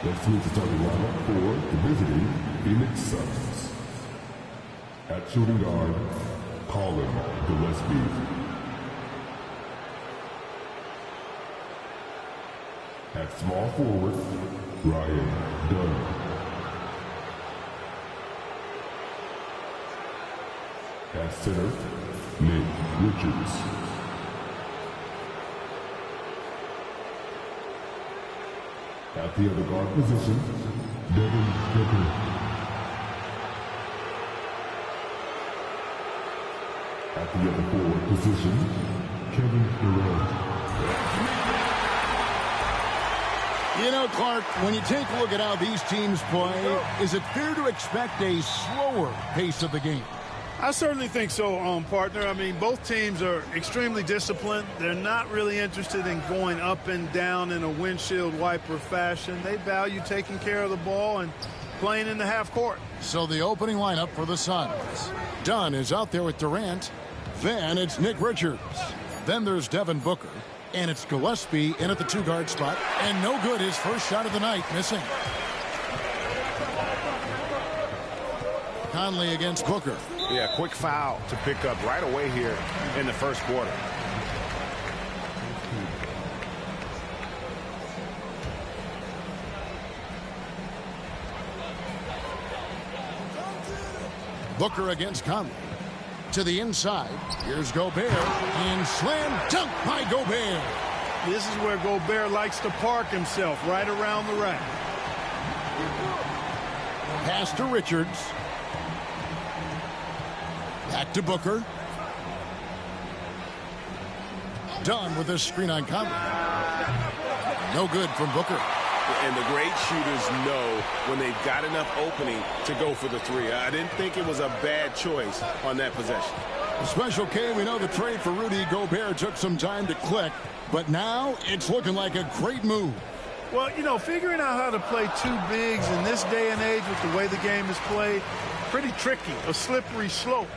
Let's move the starting lineup for the visiting Phoenix Suns. At shooting guard, Colin Gillespie. At small forward, Ryan Dunn. At center, Nick Richards. At the other guard position, Devin Booker. At the other forward position, Kevin Durant. You know, Clark, when you take a look at how these teams play, is it fair to expect a slower pace of the game? I certainly think so, partner. I mean, both teams are extremely disciplined. They're not really interested in going up and down in a windshield wiper fashion. They value taking care of the ball and playing in the half court. So the opening lineup for the Suns. Dunn is out there with Durant. Then it's Nick Richards. Then there's Devin Booker. And it's Gillespie in at the two-guard spot. And no good, his first shot of the night, missing. Conley against Booker. Yeah, quick foul to pick up right away here in the first quarter. Booker against Conley. To the inside. Here's Gobert. And slam dunk by Gobert. This is where Gobert likes to park himself, right around the rack. Pass to Richards. Back to Booker. Dunn with a screen on Conley. No good from Booker. And the great shooters know when they've got enough opening to go for the three. I didn't think it was a bad choice on that possession. Special K, we know the trade for Rudy Gobert took some time to click, but now it's looking like a great move. Well, you know, figuring out how to play two bigs in this day and age with the way the game is played, pretty tricky, a slippery slope.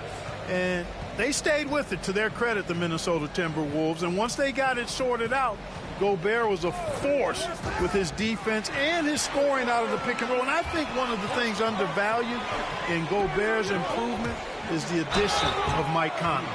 And they stayed with it, to their credit, the Minnesota Timberwolves. And once they got it sorted out, Gobert was a force with his defense and his scoring out of the pick and roll. And I think one of the things undervalued in Gobert's improvement is the addition of Mike Conley.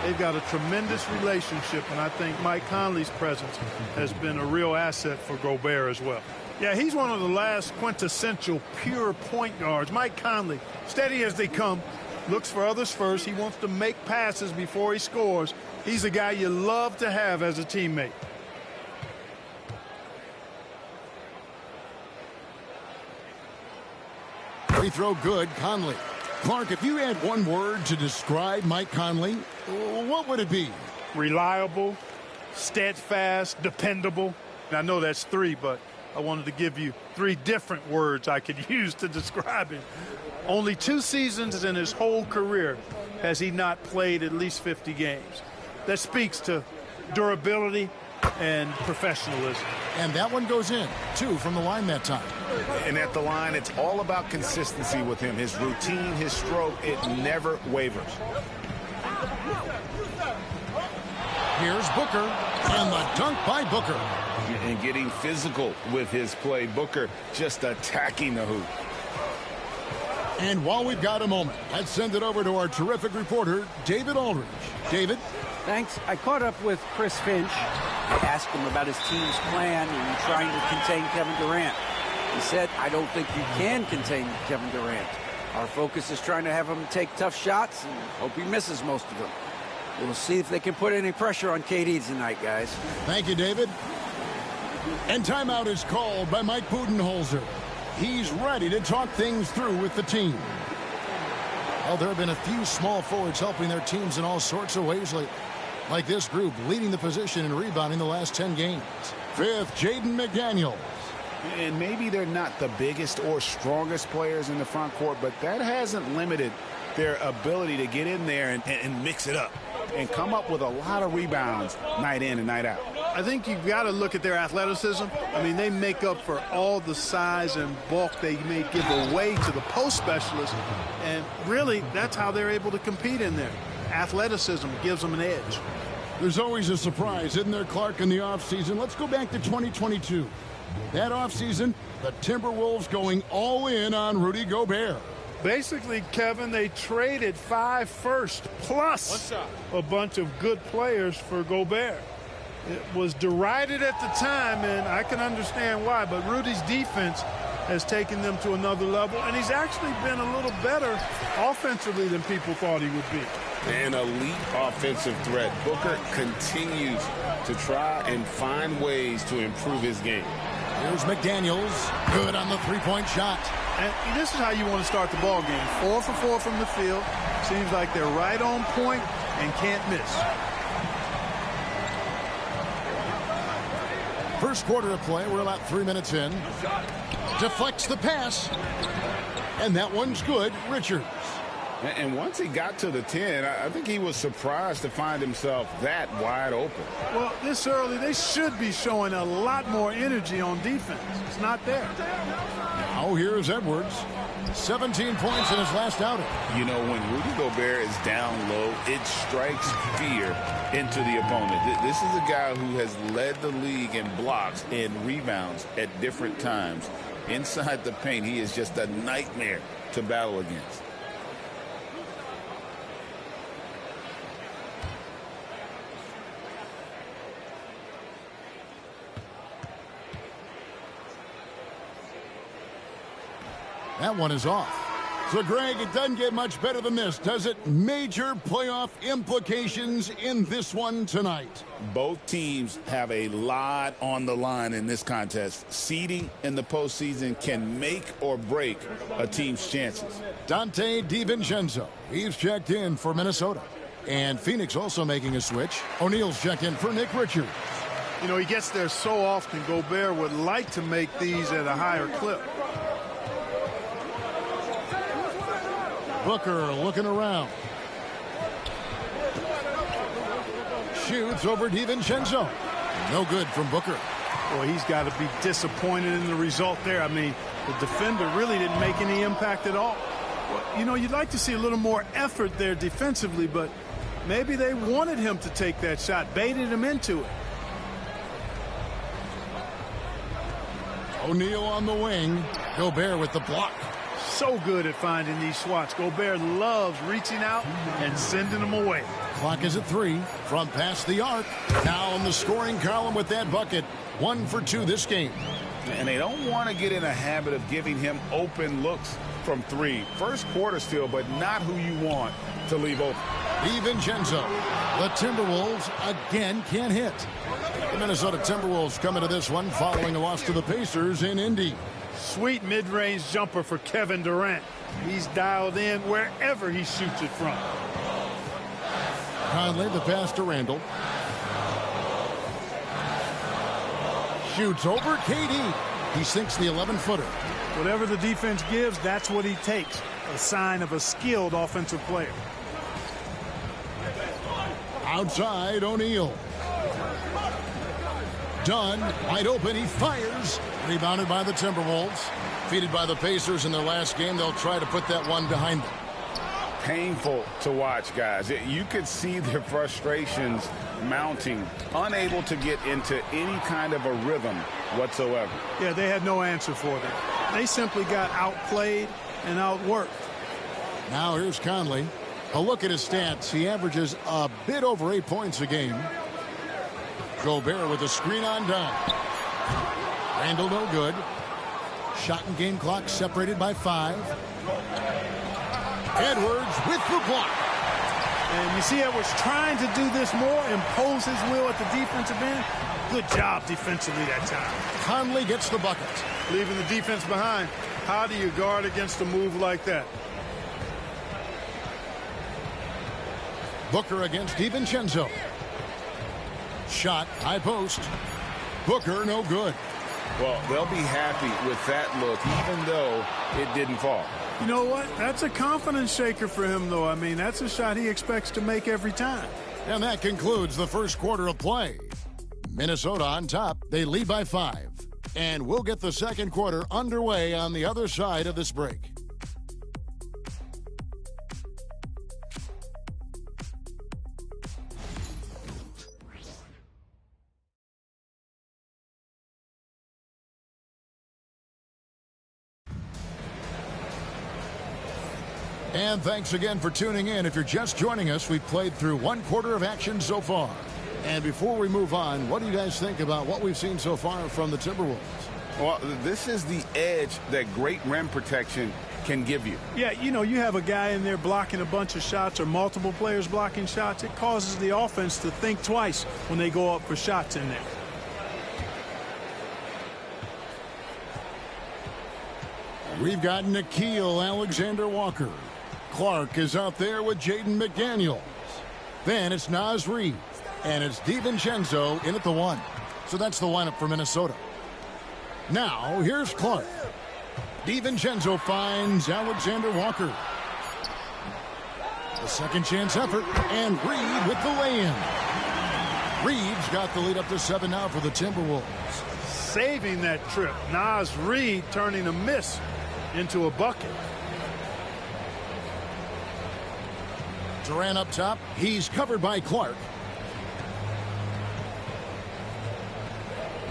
They've got a tremendous relationship, and I think Mike Conley's presence has been a real asset for Gobert as well. Yeah, he's one of the last quintessential pure point guards. Mike Conley, steady as they come, looks for others first. He wants to make passes before he scores. He's a guy you love to have as a teammate. Free throw good, Conley. Clark, if you had one word to describe Mike Conley, what would it be? Reliable, steadfast, dependable. And I know that's three, but I wanted to give you three different words I could use to describe him. Only 2 seasons in his whole career has he not played at least 50 games. That speaks to durability and professionalism. And that one goes in, 2 from the line that time. And at the line, it's all about consistency with him. His routine, his stroke, it never wavers. Here's Booker, and the dunk by Booker. And getting physical with his play. Booker just attacking the hoop. And while we've got a moment, let's send it over to our terrific reporter, David Aldridge. David? Thanks. I caught up with Chris Finch. I asked him about his team's plan in trying to contain Kevin Durant. He said, I don't think you can contain Kevin Durant. Our focus is trying to have him take tough shots and hope he misses most of them. We'll see if they can put any pressure on KD tonight, guys. Thank you, David. And timeout is called by Mike Budenholzer. He's ready to talk things through with the team. Well, there have been a few small forwards helping their teams in all sorts of ways lately. Like this group leading the position in rebounding the last 10 games. Fifth, Jaden McDaniels. And maybe they're not the biggest or strongest players in the front court, but that hasn't limited their ability to get in there and mix it up and come up with a lot of rebounds night in and night out. I think you've got to look at their athleticism. I mean, they make up for all the size and bulk they may give away to the post specialists. And really, that's how they're able to compete in there. Athleticism gives them an edge. There's always a surprise, isn't there, Clark, in the offseason? Let's go back to 2022. That offseason, the Timberwolves going all in on Rudy Gobert. Basically, Kevin, they traded 5 firsts plus a bunch of good players for Gobert. It was derided at the time, and I can understand why, but Rudy's defense has taken them to another level, and he's actually been a little better offensively than people thought he would be. An elite offensive threat. Booker continues to try and find ways to improve his game. Here's McDaniels. Good on the three-point shot. And this is how you want to start the ball game. 4 for 4 from the field. Seems like they're right on point and can't miss. First quarter of play. We're about 3 minutes in. Deflects the pass. And that one's good. Richards. And once he got to the 10, I think he was surprised to find himself that wide open. Well, this early, they should be showing a lot more energy on defense. It's not there. Now here's Edwards. 17 points in his last outing. You know, when Rudy Gobert is down low, it strikes fear into the opponent. This is a guy who has led the league in blocks and rebounds at different times. Inside the paint, he is just a nightmare to battle against. That one is off. So, Greg, it doesn't get much better than this, does it? Major playoff implications in this one tonight. Both teams have a lot on the line in this contest. Seeding in the postseason can make or break a team's chances. Dante DiVincenzo, he's checked in for Minnesota. And Phoenix also making a switch. O'Neal's checked in for Nick Richards. You know, he gets there so often. Gobert would like to make these at a higher clip. Booker looking around. Shoots over DiVincenzo. No good from Booker. Boy, he's got to be disappointed in the result there. I mean, the defender really didn't make any impact at all. Well, you know, you'd like to see a little more effort there defensively, but maybe they wanted him to take that shot, baited him into it. O'Neal on the wing. Gobert with the block. So good at finding these swats. Gobert loves reaching out and sending them away. Clock is at 3 from past the arc. Now in the scoring column with that bucket. 1 for 2 this game. And they don't want to get in a habit of giving him open looks from 3. First quarter still, but not who you want to leave open. DiVincenzo. The Timberwolves again can't hit. The Minnesota Timberwolves come into this one following a loss to the Pacers in Indy. Sweet mid-range jumper for Kevin Durant. He's dialed in wherever he shoots it from. Conley, the pass to Randall. Shoots over KD. He sinks the 11-footer. Whatever the defense gives, that's what he takes. A sign of a skilled offensive player. Outside, O'Neal. Dunn, wide open, he fires. Rebounded by the Timberwolves. Defeated by the Pacers in their last game. They'll try to put that one behind them. Painful to watch, guys. You could see their frustrations mounting, unable to get into any kind of a rhythm whatsoever. Yeah, they had no answer for them. They simply got outplayed and outworked. Now here's Conley. A look at his stats. He averages a bit over 8 points a game. Gobert with a screen on Dunn. Randall no good. Shot and game clock separated by 5. Edwards with the block. And you see Edwards trying to do this more, impose his will at the defensive end. Good job defensively that time. Conley gets the bucket. Leaving the defense behind. How do you guard against a move like that? Booker against DiVincenzo. Shot, high post. Booker, no good. Well, they'll be happy with that look, even though it didn't fall. You know what? That's a confidence shaker for him, though. I mean, that's a shot he expects to make every time. And that concludes the first quarter of play. Minnesota on top. They lead by 5. And we'll get the second quarter underway on the other side of this break. And thanks again for tuning in. If you're just joining us, we've played through one quarter of action so far. And before we move on, what do you guys think about what we've seen so far from the Timberwolves? Well, this is the edge that great rim protection can give you. Yeah, you know, you have a guy in there blocking a bunch of shots or multiple players blocking shots. It causes the offense to think twice when they go up for shots in there. We've got Nickeil Alexander-Walker. Clark is out there with Jaden McDaniels. Then it's Naz Reid. And it's DiVincenzo in at the 1. So that's the lineup for Minnesota. Now, here's Clark. DiVincenzo finds Alexander-Walker. A second chance effort. And Reid with the lay-in. Reid's got the lead up to 7 now for the Timberwolves. Saving that trip. Naz Reid turning a miss into a bucket. Durant up top. He's covered by Clark.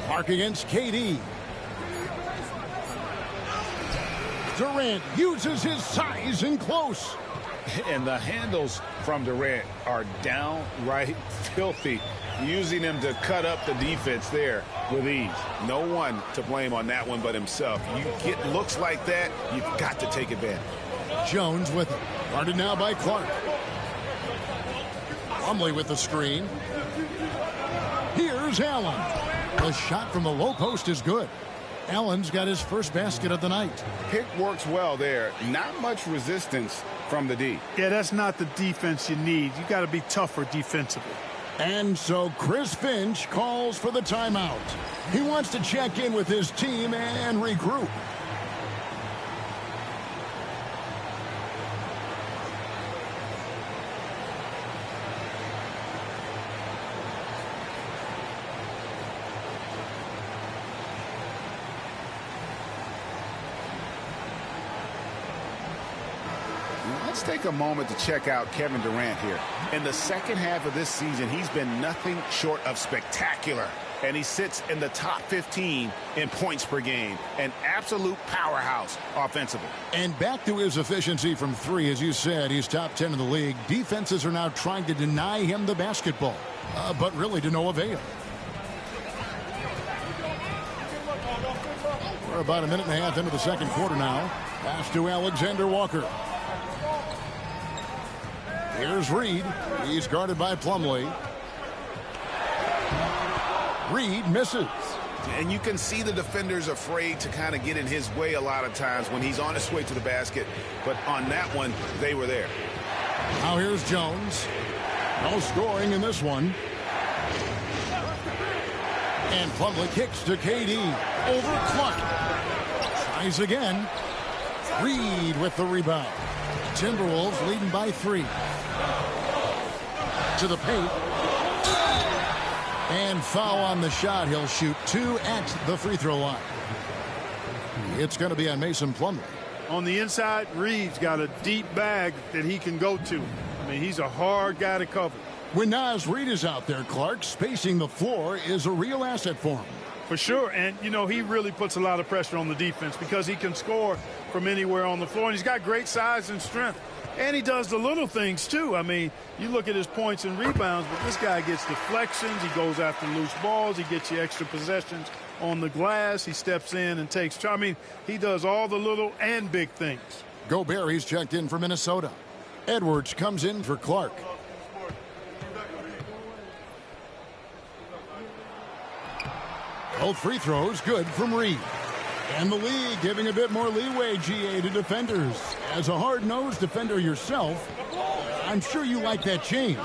Clark against KD. Durant uses his size in close. And the handles from Durant are downright filthy, using him to cut up the defense there with ease. No one to blame on that one but himself. You get looks like that, you've got to take advantage. Jones with it. Guarded now by Clark. Plumlee with the screen. Here's Allen. The shot from the low post is good. Allen's got his first basket of the night. Pick works well there. Not much resistance from the D. Yeah, that's not the defense you need. You got to be tougher defensively. And so Chris Finch calls for the timeout. He wants to check in with his team and regroup. Let's take a moment to check out Kevin Durant here. In the second half of this season, he's been nothing short of spectacular. And he sits in the top 15 in points per game. An absolute powerhouse offensively. And back to his efficiency from 3, as you said, he's top 10 in the league. Defenses are now trying to deny him the basketball, but really to no avail. We're about a minute and a half into the second quarter now. Pass to Alexander-Walker. Here's Reid. He's guarded by Plumlee. Reid misses. And you can see the defenders afraid to kind of get in his way a lot of times when he's on his way to the basket. But on that one, they were there. Now here's Jones. No scoring in this one. And Plumlee kicks to KD. Over Clark. Tries again. Reid with the rebound. Timberwolves leading by 3. To the paint. And foul on the shot. He'll shoot 2 at the free throw line. It's going to be on Mason Plumlee. On the inside, Reid's got a deep bag that he can go to. I mean, he's a hard guy to cover. When Naz Reid is out there, Clark, spacing the floor is a real asset for him. For sure. And, you know, he really puts a lot of pressure on the defense because he can score from anywhere on the floor. And he's got great size and strength. And he does the little things, too. I mean, you look at his points and rebounds, but this guy gets deflections. He goes after loose balls. He gets you extra possessions on the glass. He steps in and takes charge. I mean, he does all the little and big things. Gobert, he's checked in for Minnesota. Edwards comes in for Clark. Both free throws good from Reid. And the league giving a bit more leeway, GA, to defenders. As a hard-nosed defender yourself, I'm sure you like that change.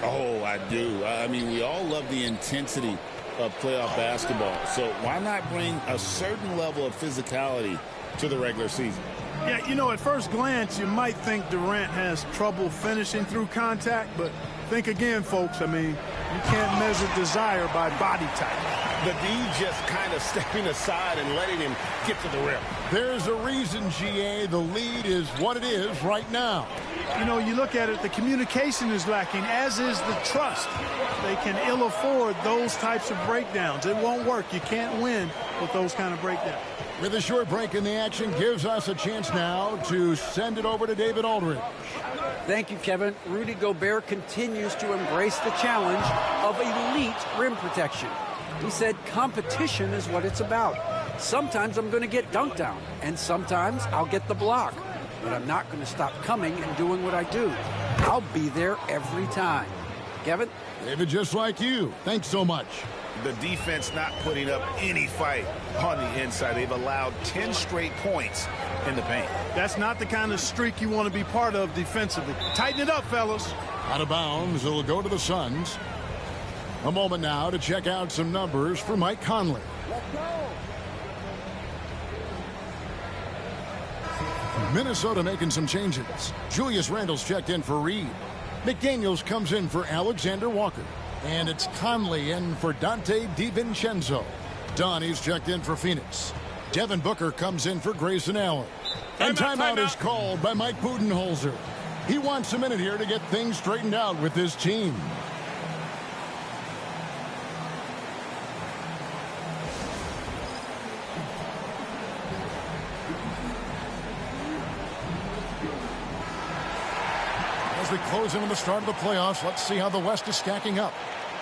Oh, I do. I mean, we all love the intensity of playoff basketball. So why not bring a certain level of physicality to the regular season? Yeah, you know, at first glance, you might think Durant has trouble finishing through contact, but think again, folks. I mean, you can't measure desire by body type. The D just kind of stepping aside and letting him get to the rim. There's a reason, GA, the lead is what it is right now. You know, you look at it, the communication is lacking, as is the trust. They can ill afford those types of breakdowns. It won't work. You can't win with those kind of breakdowns. With a short break in the action, gives us a chance now to send it over to David Aldridge. Thank you, Kevin. Rudy Gobert continues to embrace the challenge of elite rim protection. He said competition is what it's about. Sometimes I'm going to get dunked on, and sometimes I'll get the block. But I'm not going to stop coming and doing what I do. I'll be there every time. Kevin? David, just like you. Thanks so much. The defense not putting up any fight on the inside. They've allowed 10 straight points in the paint. That's not the kind of streak you want to be part of defensively. Tighten it up, fellas. Out of bounds, it'll go to the Suns. A moment now to check out some numbers for Mike Conley. Minnesota making some changes. Julius Randle's checked in for Reed. McDaniels comes in for Alexander Walker. And it's Conley in for Dante DiVincenzo. Donnie's checked in for Phoenix. Devin Booker comes in for Grayson Allen. And timeout is called by Mike Budenholzer. He wants a minute here to get things straightened out with his team. As we close in on the start of the playoffs, let's see how the West is stacking up.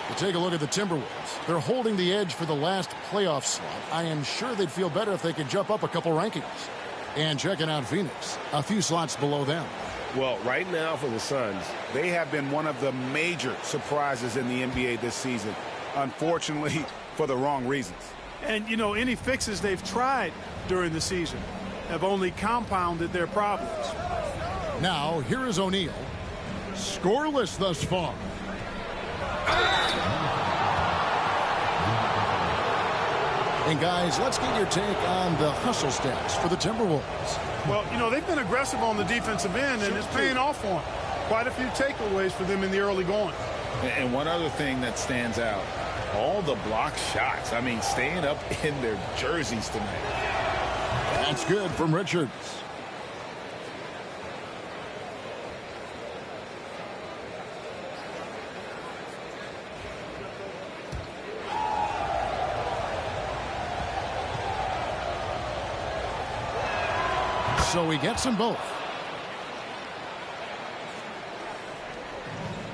We'll take a look at the Timberwolves. They're holding the edge for the last playoff slot. I am sure they'd feel better if they could jump up a couple rankings. And checking out Phoenix, a few slots below them. Well, right now for the Suns, They have been one of the major surprises in the NBA this season. Unfortunately, for the wrong reasons. And, you know, any fixes they've tried during the season have only compounded their problems. Now, here is O'Neal. Scoreless thus far. And guys, let's get your take on the hustle stats for the Timberwolves. Well, you know, they've been aggressive on the defensive end, and it's paying off for them. Quite a few takeaways for them in the early going. And one other thing that stands out, all the block shots. I mean, staying up in their jerseys tonight. That's good from Richards. So he gets them both.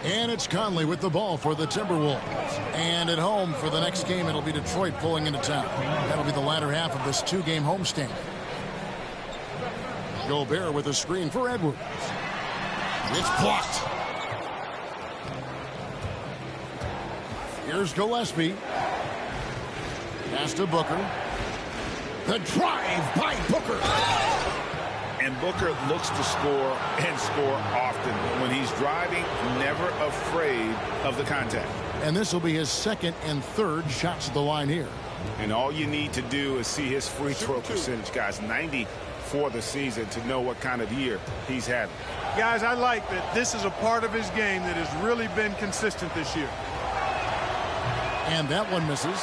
And it's Conley with the ball for the Timberwolves. And at home for the next game, it'll be Detroit pulling into town. That'll be the latter half of this two-game homestand. Gobert with a screen for Edwards. It's blocked. Here's Gillespie. Pass to Booker. The drive by Booker. And Booker looks to score and score often. When he's driving, never afraid of the contact. And this will be his second and third shots at the line here. And all you need to do is see his free throw percentage, guys. 90 for the season to know what kind of year he's having. Guys, I like that this is a part of his game that has really been consistent this year. And that one misses.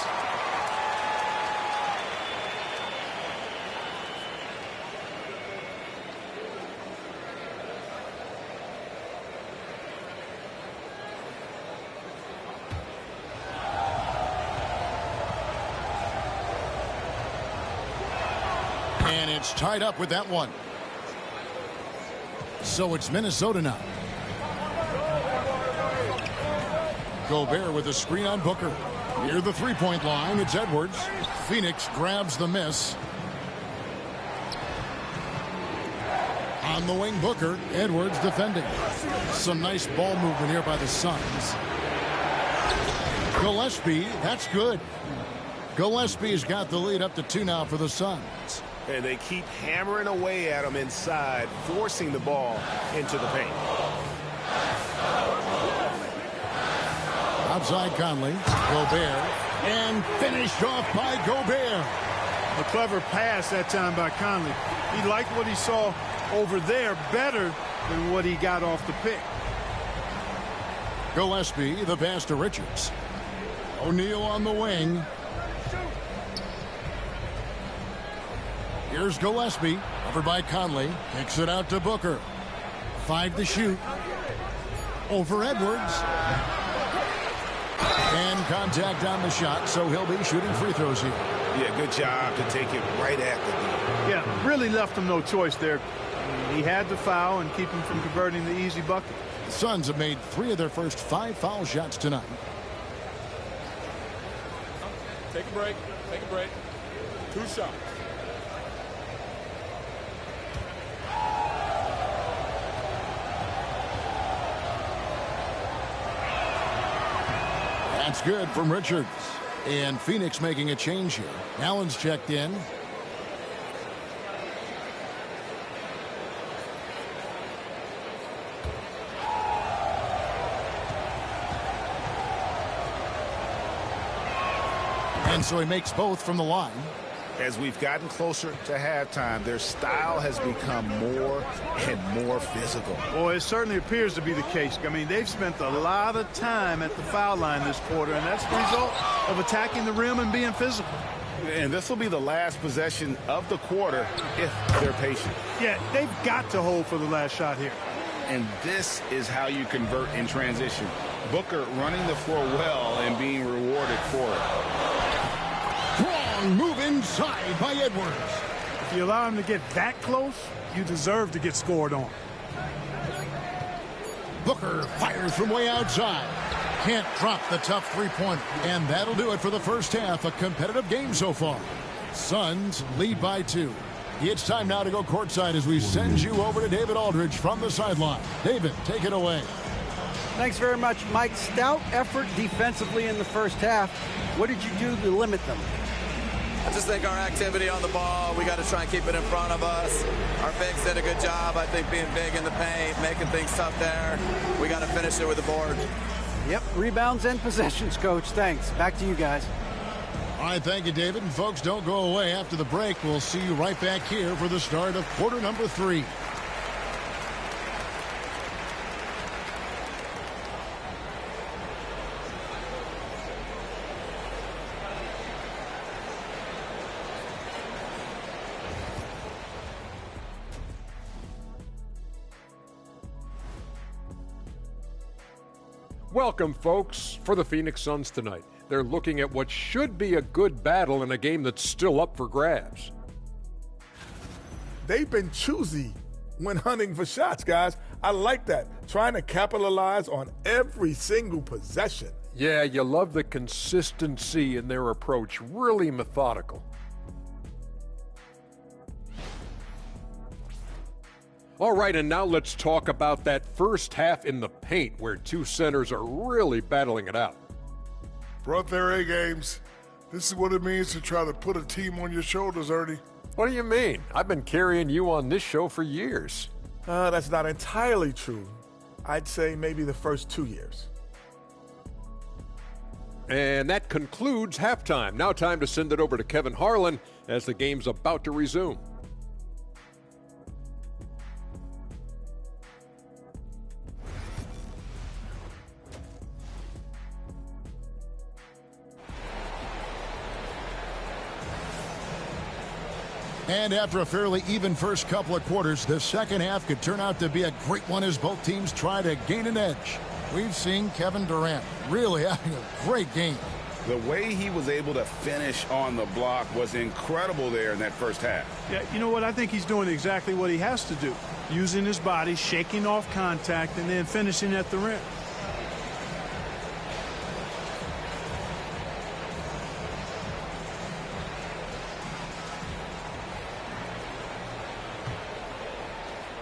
And it's tied up with that one. So it's Minnesota now. Gobert with a screen on Booker. Near the three-point line, it's Edwards. Phoenix grabs the miss. On the wing, Booker. Edwards defending. Some nice ball movement here by the Suns. Gillespie, that's good. Gillespie's got the lead up to 2 now for the Suns. and they keep hammering away at him inside, forcing the ball into the paint. Outside Conley, Gobert, and finished off by Gobert. A clever pass that time by Conley. He liked what he saw over there better than what he got off the pick. Gillespie, the pass to Richards. O'Neal on the wing. Here's Gillespie, covered by Conley, kicks it out to Booker. 5 to shoot. Over Edwards. And contact on the shot, so he'll be shooting free throws here. Yeah, good job to take it right at the goal. Yeah, really left him no choice there. He had to foul and keep him from converting the easy bucket. The Suns have made 3 of their first 5 foul shots tonight. Take a break. Take a break. 2 shots. That's good from Richards. And Phoenix making a change here. Allen's checked in. And so he makes both from the line. As we've gotten closer to halftime, their style has become more and more physical. Well, it certainly appears to be the case. I mean, they've spent a lot of time at the foul line this quarter, and that's the result of attacking the rim and being physical. And this will be the last possession of the quarter if they're patient. Yeah, they've got to hold for the last shot here. And this is how you convert in transition. Booker running the floor well and being rewarded for it. Strong move inside by Edwards. If you allow him to get that close, you deserve to get scored on. Booker fires from way outside. Can't drop the tough three-pointer. And that'll do it for the first half. A competitive game so far. Suns lead by 2. It's time now to go courtside as we send you over to David Aldridge from the sideline. David, take it away. Thanks very much, Mike. Stout effort defensively in the first half. What did you do to limit them? I just think our activity on the ball, we got to try and keep it in front of us. Our bigs did a good job, I think, being big in the paint, making things tough there. We got to finish it with the board. Yep, rebounds and possessions, Coach. Thanks. Back to you guys. All right, thank you, David. And folks, don't go away. After the break, we'll see you right back here for the start of quarter number 3. Welcome, folks, for the Phoenix Suns tonight. They're looking at what should be a good battle in a game that's still up for grabs. They've been choosy when hunting for shots, guys. I like that. Trying to capitalize on every single possession. Yeah, you love the consistency in their approach. Really methodical. All right, and now let's talk about that first half in the paint where 2 centers are really battling it out. Brought their A games. This is what it means to try to put a team on your shoulders, Ernie. What do you mean? I've been carrying you on this show for years. That's not entirely true. I'd say maybe the first 2 years. And that concludes halftime. Now time to send it over to Kevin Harlan as the game's about to resume. And after a fairly even first couple of quarters, the second half could turn out to be a great one as both teams try to gain an edge. We've seen Kevin Durant really having a great game. The way he was able to finish on the block was incredible there in that first half. Yeah, you know what? I think he's doing exactly what he has to do. Using his body, shaking off contact, and then finishing at the rim.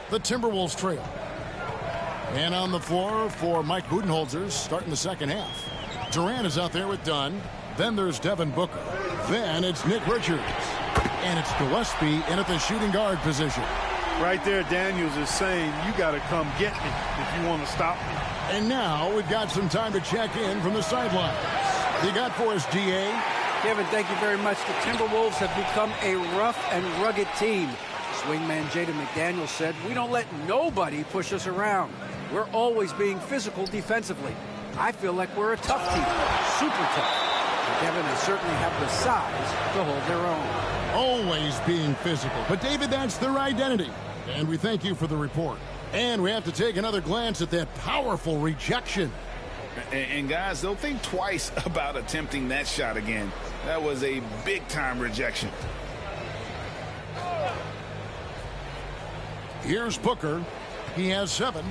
The Timberwolves trail. And on the floor for Mike Budenholzer starting the second half. Durant is out there with Dunn. Then there's Devin Booker. Then it's Nick Richards. And it's Gillespie in at the shooting guard position. Right there, Daniels is saying, you got to come get me if you want to stop me. And now we've got some time to check in from the sidelines. You got for us, GA? Kevin, thank you very much. The Timberwolves have become a rough and rugged team. Swingman Jaden McDaniels said, we don't let nobody push us around. We're always being physical defensively. I feel like we're a tough team, super tough. And Kevin, certainly have the size to hold their own. Always being physical. But, David, that's their identity. And we thank you for the report. And we have to take another glance at that powerful rejection. And guys, they'll think twice about attempting that shot again. That was a big-time rejection. Here's Booker. He has 7.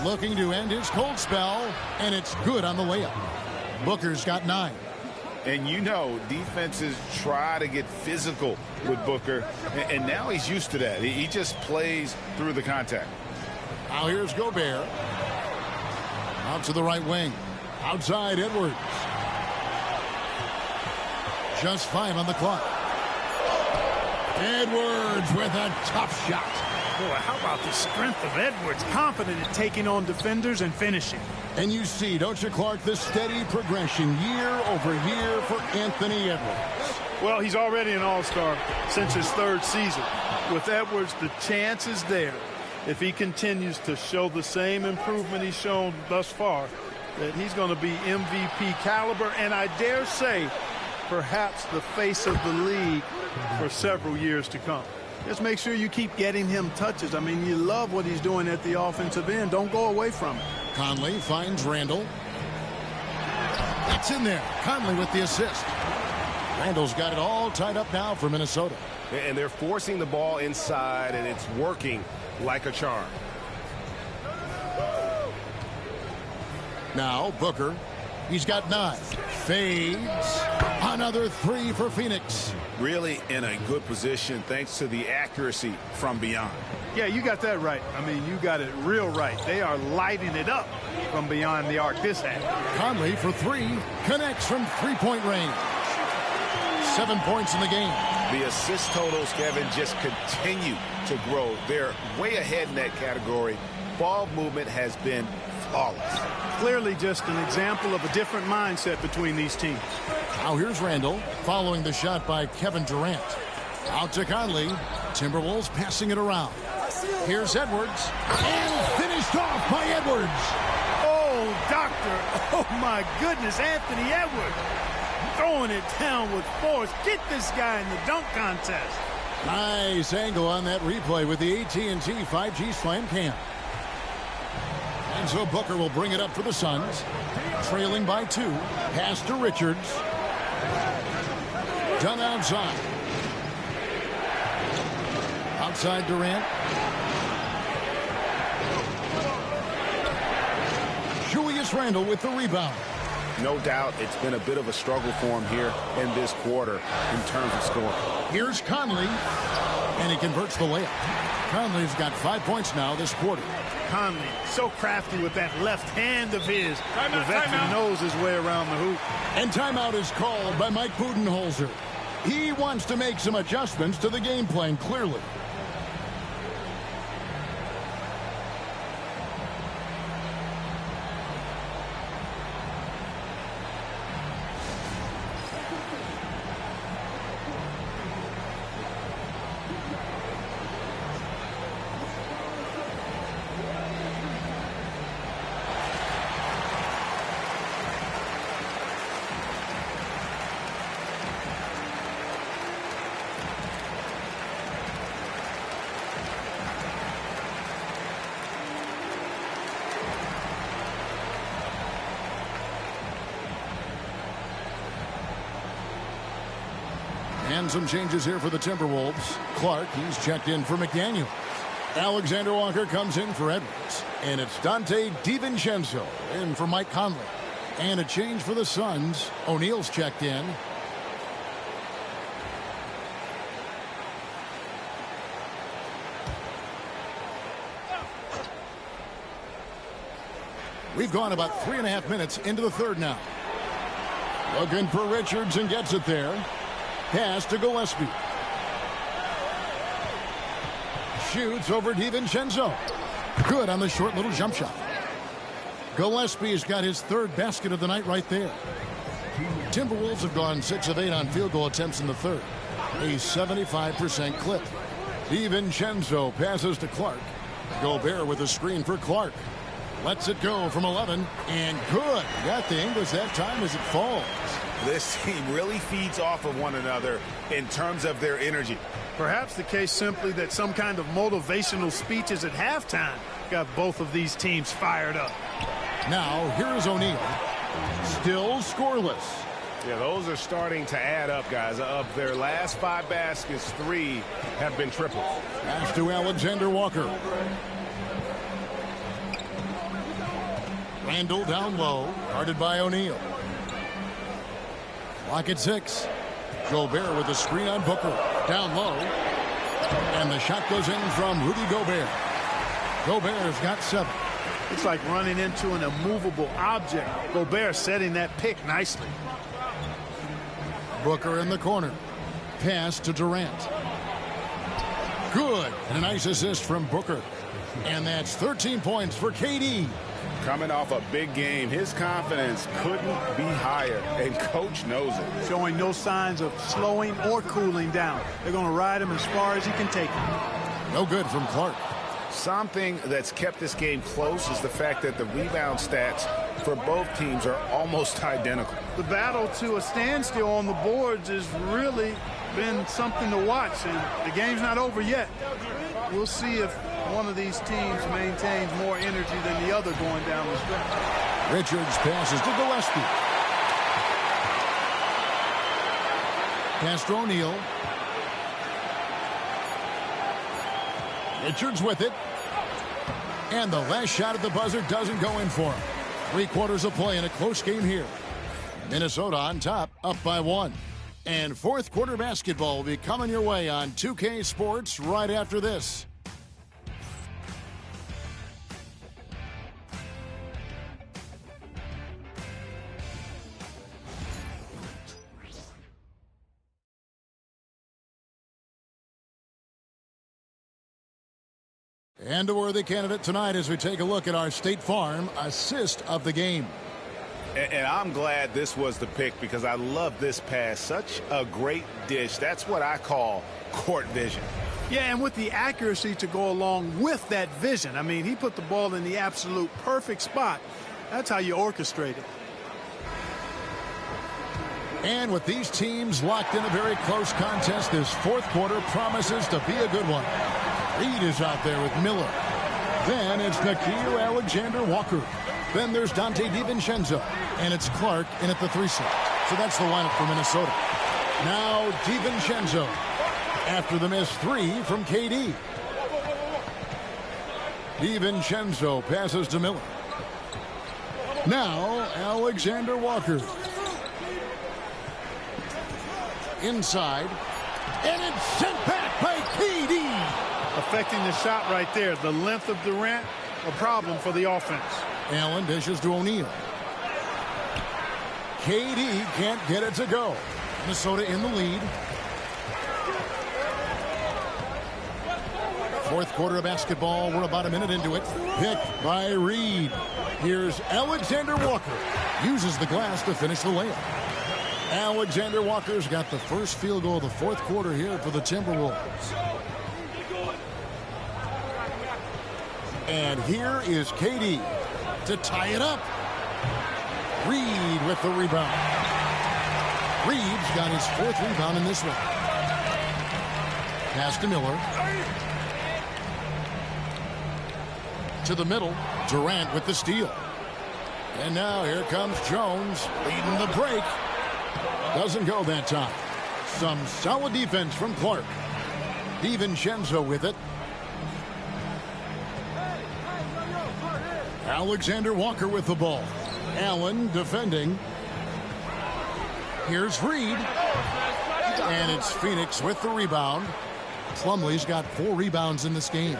Looking to end his cold spell, and it's good on the layup. Booker's got 9. And you know, defenses try to get physical with Booker, and now he's used to that. He just plays through the contact. Now here's Gobert. Out to the right wing. Outside Edwards. Just 5 on the clock. Edwards with a tough shot. Boy, how about the strength of Edwards? Confident in taking on defenders and finishing. And you see, don't you, Clark, the steady progression year over year for Anthony Edwards. Well, he's already an all-star since his 3rd season. With Edwards, the chance is there, if he continues to show the same improvement he's shown thus far, that he's going to be MVP caliber, and I dare say, perhaps the face of the league for several years to come. Just make sure you keep getting him touches. I mean, you love what he's doing at the offensive end. Don't go away from it. Conley finds Randall. It's in there. Conley with the assist. Randall's got it all tied up now for Minnesota. And they're forcing the ball inside, and it's working like a charm. Now Booker. He's got 9. Fades. Another 3 for Phoenix. Really in a good position thanks to the accuracy from beyond. Yeah, you got that right. I mean, you got it real right. They are lighting it up from beyond the arc this half. Conley for 3. Connects from 3-point range. 7 points in the game. The assist totals, Kevin, just continue to grow. They're way ahead in that category. Ball movement has been flawless. Clearly just an example of a different mindset between these teams. Now here's Randall following the shot by Kevin Durant. Out to Conley. Timberwolves passing it around. Here's Edwards. And finished off by Edwards. Oh, doctor. Oh, my goodness. Anthony Edwards throwing it down with force. Get this guy in the dunk contest. Nice angle on that replay with the AT&T 5G Slam Cam. And so Booker will bring it up for the Suns. Trailing by 2. Pass to Richards. Done outside. Outside Durant. Julius Randle with the rebound. No doubt it's been a bit of a struggle for him here in this quarter in terms of scoring. Here's Conley. And he converts the layup. Conley's got 5 points now this quarter. Conley, so crafty with that left hand of his. The veteran knows his way around the hoop. And timeout is called by Mike Budenholzer. He wants to make some adjustments to the game plan, clearly. And some changes here for the Timberwolves. Clark, he's checked in for McDaniel. Alexander Walker comes in for Edwards. And it's Dante DiVincenzo in for Mike Conley. And a change for the Suns. O'Neal's checked in. We've gone about 3.5 minutes into the third now. Looking for Richards and gets it there. Pass to Gillespie. Shoots over DiVincenzo. Good on the short little jump shot. Gillespie's got his 3rd basket of the night right there. Timberwolves have gone 6 of 8 on field goal attempts in the third. A 75% clip. DiVincenzo passes to Clark. Gobert with a screen for Clark. Lets it go from 11, and good. Got the English that time as it falls. This team really feeds off of one another in terms of their energy. Perhaps the case simply that some kind of motivational speeches at halftime got both of these teams fired up. Now, here's O'Neal. Still scoreless. Yeah, those are starting to add up, guys. Of their last 5 baskets, 3 have been triples. Pass to Alexander Walker. Randall down low, guarded by O'Neal. Clock at 6. Gobert with the screen on Booker. Down low. And the shot goes in from Rudy Gobert. Gobert's got 7. It's like running into an immovable object. Gobert setting that pick nicely. Booker in the corner. Pass to Durant. Good. And a nice assist from Booker. And that's 13 points for KD. Coming off a big game, his confidence couldn't be higher, and coach knows it. Showing no signs of slowing or cooling down. They're going to ride him as far as he can take him. No good from Clark. Something that's kept this game close is the fact that the rebound stats for both teams are almost identical. The battle to a standstill on the boards has really been something to watch, and the game's not over yet. We'll see if one of these teams maintains more energy than the other going down the stretch. Richards passes to Gillespie. Pass to O'Neal. Richards with it. And the last shot at the buzzer doesn't go in for him. 3/4 of play in a close game here. Minnesota on top, up by 1. And 4th quarter basketball will be coming your way on 2K Sports right after this. And a worthy candidate tonight as we take a look at our State Farm assist of the game. And I'm glad this was the pick because I love this pass. Such a great dish. That's what I call court vision. Yeah, and with the accuracy to go along with that vision. I mean, he put the ball in the absolute perfect spot. That's how you orchestrate it. And with these teams locked in a very close contest, this 4th quarter promises to be a good one. Reed is out there with Miller. Then it's Nickeil Alexander-Walker. Then there's Dante DiVincenzo. And it's Clark in at the 3 slot. So that's the lineup for Minnesota. Now DiVincenzo after the missed 3 from KD. DiVincenzo passes to Miller. Now Alexander Walker. Inside. And it's sent back by KD. Affecting the shot right there. The length of Durant, a problem for the offense. Allen dishes to O'Neal. KD can't get it to go. Minnesota in the lead. 4th quarter of basketball. We're about a minute into it. Picked by Reed. Here's Alexander Walker. Uses the glass to finish the layup. Alexander Walker's got the first field goal of the 4th quarter here for the Timberwolves. And here is KD to tie it up. Reed with the rebound. Reed's got his 4th rebound in this one. Pass to Miller. To the middle. Durant with the steal. And now here comes Jones leading the break. Doesn't go that time. Some solid defense from Clark. DiVincenzo with it. Alexander Walker with the ball. Allen defending. Here's Reed. And it's Phoenix with the rebound. Plumlee's got 4 rebounds in this game.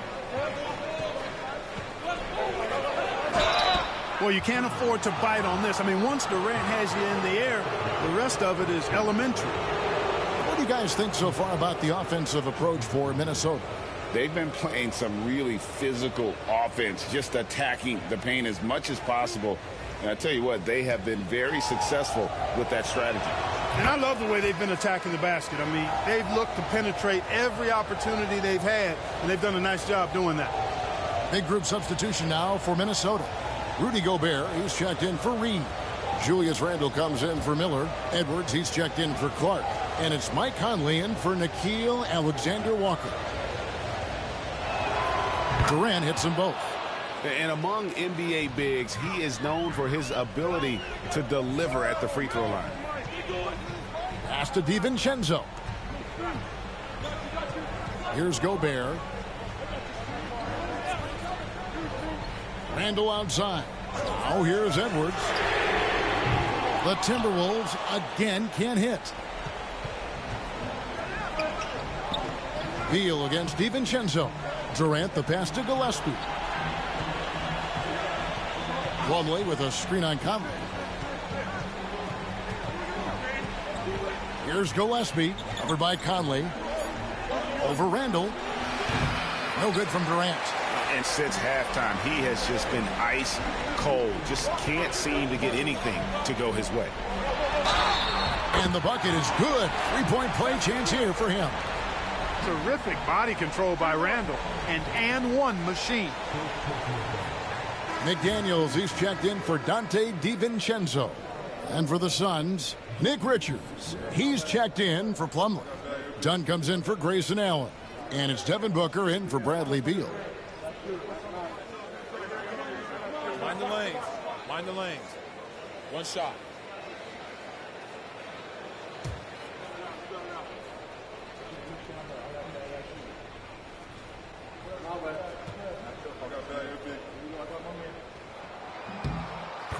Well, you can't afford to bite on this. I mean, once Durant has you in the air, the rest of it is elementary. What do you guys think so far about the offensive approach for Minnesota? They've been playing some really physical offense, just attacking the paint as much as possible. And I tell you what, they have been very successful with that strategy. And I love the way they've been attacking the basket. I mean, they've looked to penetrate every opportunity they've had, and they've done a nice job doing that. Big group substitution now for Minnesota. Rudy Gobert, he's checked in for Reed. Julius Randle comes in for Miller. Edwards, he's checked in for Clark. And it's Mike Conley in for Nickeil Alexander-Walker. Durant hits them both. And among NBA bigs, he is known for his ability to deliver at the free throw line. Pass to DiVincenzo. Here's Gobert. Randle outside. Now here's Edwards. The Timberwolves again can't hit. Beal against DiVincenzo. Durant the pass to Gillespie. Plumlee with a screen on Conley. Here's Gillespie, covered by Conley. Over Randle. No good from Durant. And since halftime, he has just been ice cold. Just can't seem to get anything to go his way. And the bucket is good. Three-point play chance here for him. Terrific body control by Randle. And one machine. McDaniels, he's checked in for Dante DiVincenzo. And for the Suns, Nick Richards. He's checked in for Plumlee. Dunn comes in for Grayson Allen. And it's Devin Booker in for Bradley Beal. Mind the lanes. Mind the lanes. One shot.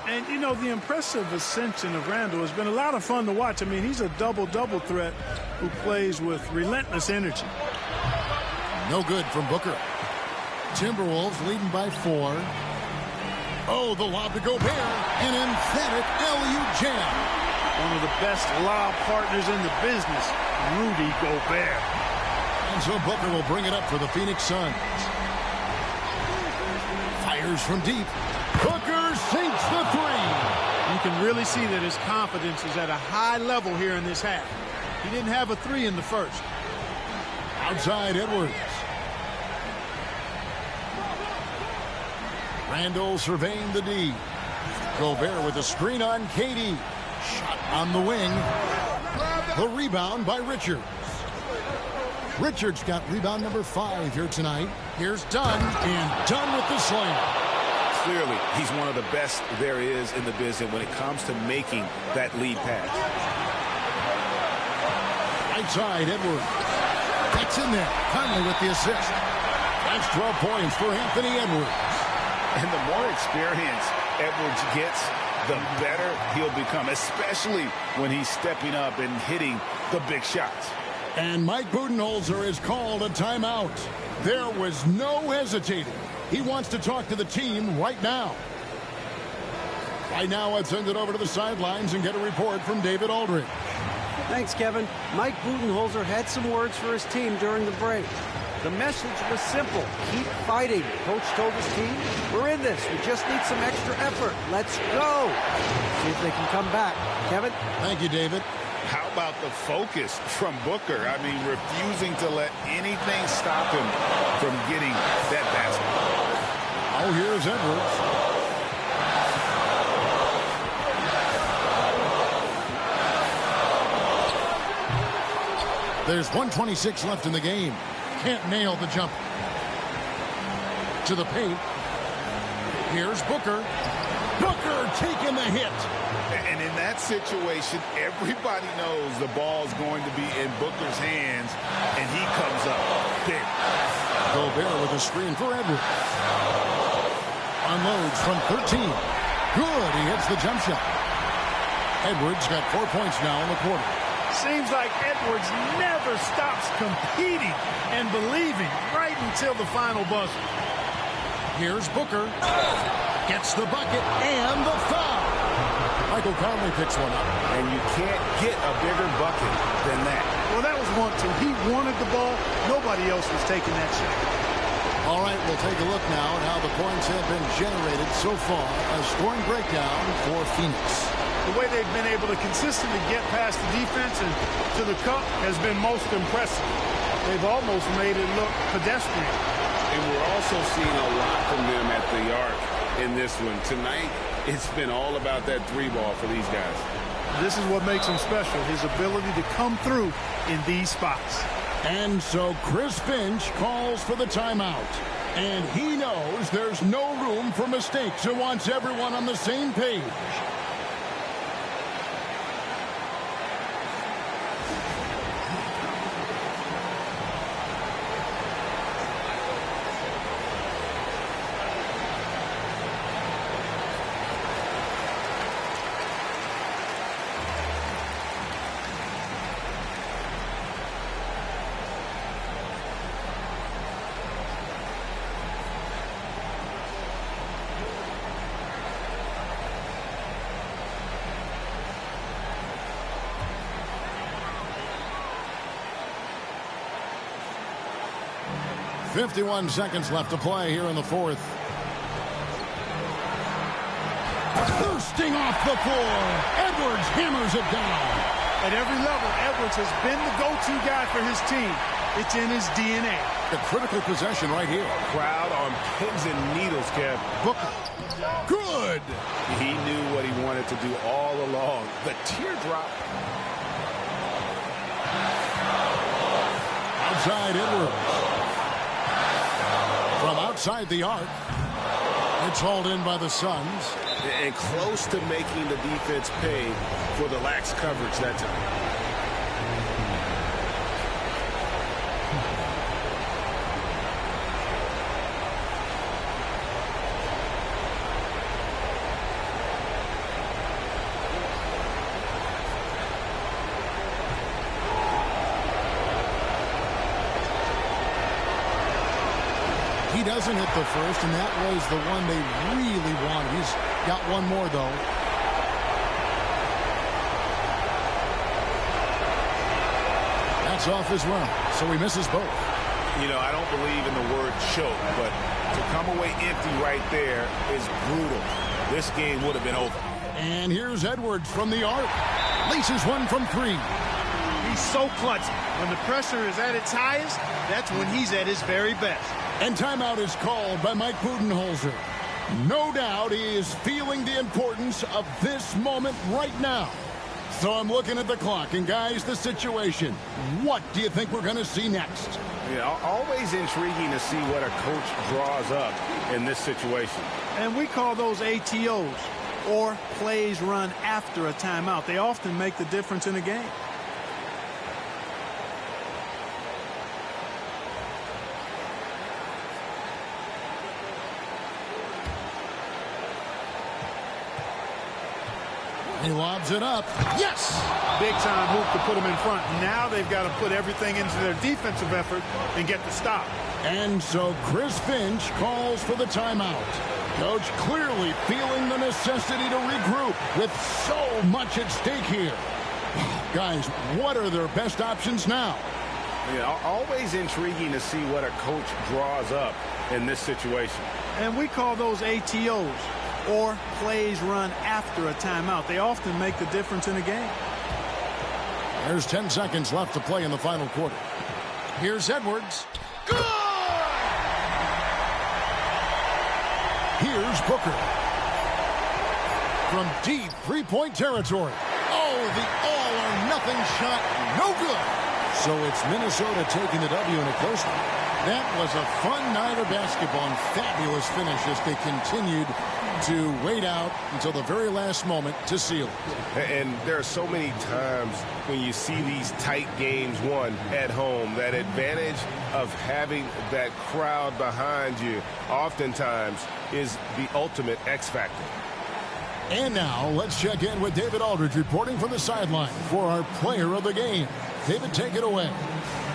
And, you know, the impressive ascension of Randle has been a lot of fun to watch. I mean, he's a double-double threat who plays with relentless energy. No good from Booker. Timberwolves leading by 4. Oh, the lob to Gobert. An emphatic alley-oop jam. One of the best lob partners in the business, Rudy Gobert. And so Booker will bring it up for the Phoenix Suns. Fires from deep. Booker sinks the three. You can really see that his confidence is at a high level here in this half. He didn't have a three in the first. Outside Edwards. Randle surveying the D. Gobert with a screen on KD. Shot on the wing. The rebound by Richards. Richards got rebound number 5 here tonight. Here's Dunn, and Dunn with the slam. Clearly, he's one of the best there is in the business when it comes to making that lead pass. Right side, Edwards. Gets in there. Conley with the assist. That's 12 points for Anthony Edwards. And the more experience Edwards gets, the better he'll become, especially when he's stepping up and hitting the big shots. And Mike Budenholzer has called a timeout. There was no hesitating. He wants to talk to the team right now. Right now, let's send it over to the sidelines and get a report from David Aldridge. Thanks, Kevin. Mike Budenholzer had some words for his team during the break. The message was simple. Keep fighting. Coach told his team, we're in this. We just need some extra effort. Let's go. See if they can come back. Kevin? Thank you, David. How about the focus from Booker? I mean, refusing to let anything stop him from getting that basket. Oh, here's Edwards. There's 1:26 left in the game. Can't nail the jump. To the paint. Here's Booker. Booker taking the hit. And in that situation, everybody knows the ball's going to be in Booker's hands, and he comes up big. Gobert with a screen for Edwards. Unloads from 13. Good. He hits the jump shot. Edwards got 4 points now in the quarter. Seems like Edwards never stops competing and believing right until the final buzzer. Here's Booker. Gets the bucket and the foul. Michael Conley picks one up. And you can't get a bigger bucket than that. Well, that was one, too. He wanted the ball. Nobody else was taking that shot. All right, we'll take a look now at how the points have been generated so far. A scoring breakdown for Phoenix. The way they've been able to consistently get past the defense and to the cup has been most impressive. They've almost made it look pedestrian. And we're also seeing a lot from them at the arc. in this one. Tonight, it's been all about that three ball for these guys. This is what makes him special, his ability to come through in these spots. And so Chris Finch calls for the timeout. And he knows there's no room for mistakes and wants everyone on the same page. .51 seconds left to play here in the fourth. Bursting off the floor. Edwards hammers it down. At every level, Edwards has been the go-to guy for his team. It's in his DNA. The critical possession right here. Crowd on pins and needles, Kev. Booker. Good. He knew what he wanted to do all along. The teardrop. Outside Edwards. From outside the arc. It's hauled in by the Suns. And close to making the defense pay for the lax coverage that time. He doesn't hit the first, and that was the one they really wanted. He's got one more, though. That's off as well, so he misses both. You know, I don't believe in the word choke, but to come away empty right there is brutal. This game would have been over. And here's Edwards from the arc. Laces one from three. He's so clutch. When the pressure is at its highest, that's when he's at his very best. And timeout is called by Mike Budenholzer. No doubt he is feeling the importance of this moment right now. So I'm looking at the clock, and guys, the situation. What do you think we're going to see next? Yeah, always intriguing to see what a coach draws up in this situation. And we call those ATOs, or plays run after a timeout. They often make the difference in a game. He lobs it up. Yes! Big time hoop to put them in front. Now they've got to put everything into their defensive effort and get the stop. And so Chris Finch calls for the timeout. Coach clearly feeling the necessity to regroup with so much at stake here. Guys, what are their best options now? Yeah, always intriguing to see what a coach draws up in this situation. And we call those ATOs, or plays run after a timeout. They often make the difference in a game. There's 10 seconds left to play in the final quarter. Here's Edwards. Good! Here's Booker. From deep three-point territory. Oh, the all-or-nothing shot. No good. So it's Minnesota taking the W in a close one. That was a fun night of basketball and fabulous finish as they continued to wait out until the very last moment to seal it. And there are so many times when you see these tight games won at home, that advantage of having that crowd behind you oftentimes is the ultimate X factor. And now let's check in with David Aldridge reporting from the sideline for our player of the game. David, take it away.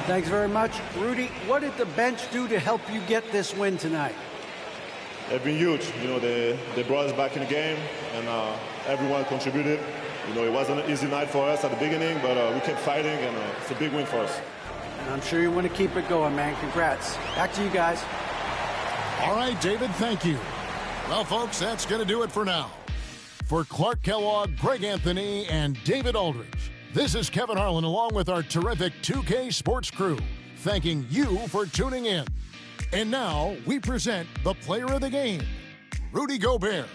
Thanks very much. Rudy, what did the bench do to help you get this win tonight? They've been huge. You know, they brought us back in the game, and everyone contributed. You know, it wasn't an easy night for us at the beginning, but we kept fighting, and it's a big win for us. And I'm sure you want to keep it going, man. Congrats. Back to you guys. All right, David, thank you. Well, folks, that's going to do it for now. For Clark Kellogg, Greg Anthony, and David Aldridge, this is Kevin Harlan along with our terrific 2K Sports crew, thanking you for tuning in. And now we present the player of the game. Rudy Gobert.